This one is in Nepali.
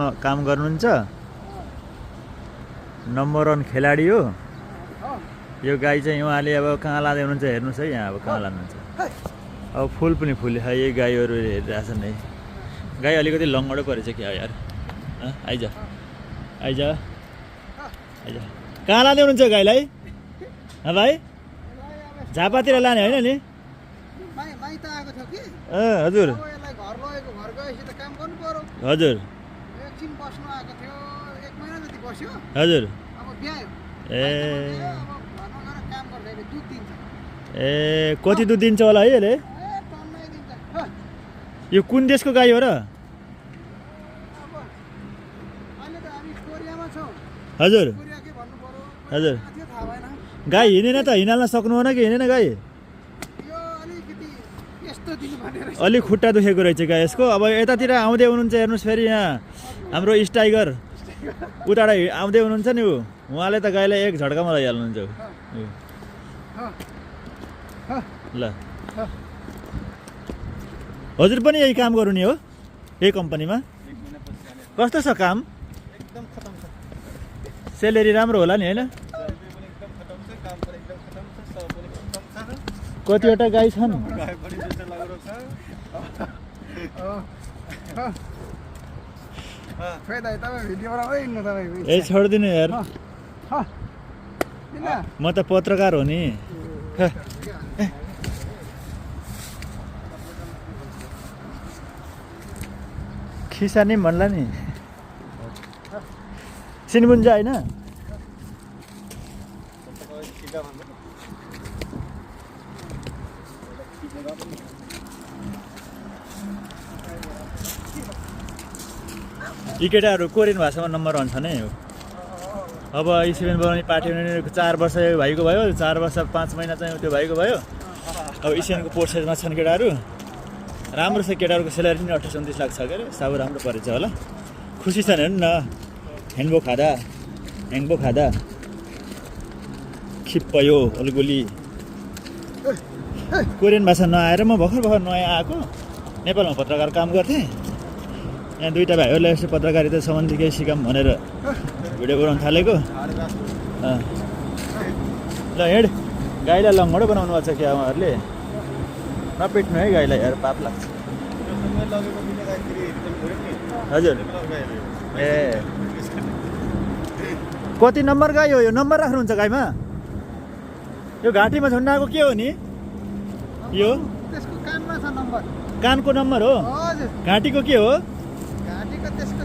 स्कुलमा काम गर्नुहुन्छ, नम्बर 1 खेलाडी हो। यो गाई चाहिँ उहाँले अब कहाँ लाँदै हुनुहुन्छ हेर्नुहोस् है, यहाँ अब कहाँ लानुहुन्छ। अब फुल पनि फुल्यो है, यही गाईहरू हेरिरहेछन् है। गाई अलिकति लङ्गडो परेछ क्या यार। आइज आइज आइज, कहाँ लाँदै हुनुहुन्छ गाईलाई भाइ? झापातिर लाने होइन नि? हजुर हजुर हजुर। ए कति दुध दिन्छ होला है यसले? यो कुन देशको गाई हो र? हजुर हजुर। गाई हिँडेन त, हिँड्न सक्नु हो कि हिँडेन गाई? अलिक खुट्टा दुखेको रहेछ गाई यसको। अब यतातिर आउँदै हुनुहुन्छ हेर्नुहोस्, फेरि यहाँ हाम्रो स्टाइगर उताबाट आउँदै हुनुहुन्छ नि, उहाँले त गाईलाई एक झड्कामा लैहाल्नुहुन्छ। ल हजुर पनि यही काम गर्नु नि हो, यही कम्पनीमा? कस्तो छ काम? एकदम खतम छ। सेलेरी राम्रो होला नि होइन? कतिवटा गाई छन्? ए छोडिदिनु यार, म त पत्रकार हो नि। खिसानी भन्ला नि सिनबुन्जा होइन? यी केटाहरू कोरियन भाषामा नम्बर 1 छ नै हो। अब E7 बनाउने पार्टी भने 4 वर्ष यो भाइको भयो, 4 वर्ष 5 महिना चाहिँ त्यो भाइको भयो। अब E7 को प्रोसेसमा छन् केटाहरू। राम्रो छ केटाहरूको सेलेरी पनि 28-29 लाख छ के अरे, साबु राम्रो परेछ होला। खुसी छन् हेर्नु न, ह्याङ्बो खाँदा खिप्पयो अलगुली। कोरियन भाषा नआएर म भर्खर नयाँ आएको, नेपालमा पत्रकार काम गर्थेँ। यहाँ दुईवटा भाइहरूले यस्तो पत्रकारिता सम्बन्धी केही सिकाऊँ भनेर भिडियो बनाउनु थालेको। ल हिँड, गाईलाई लङ्गडो बनाउनु भएको छ क्या उहाँहरूले? नपिट्नु है गाईलाई यार, पाप लाग्छ। हजुर। ए कति नम्बर गाई हो यो? नम्बर राख्नुहुन्छ गाईमा? यो घाँटीमा झुन्ड आएको के हो नि यो? त्यसको कानमा छ नम्बर। कानको नम्बर हो? हजुर। घाँटीको के हो? घाँटीको त्यसको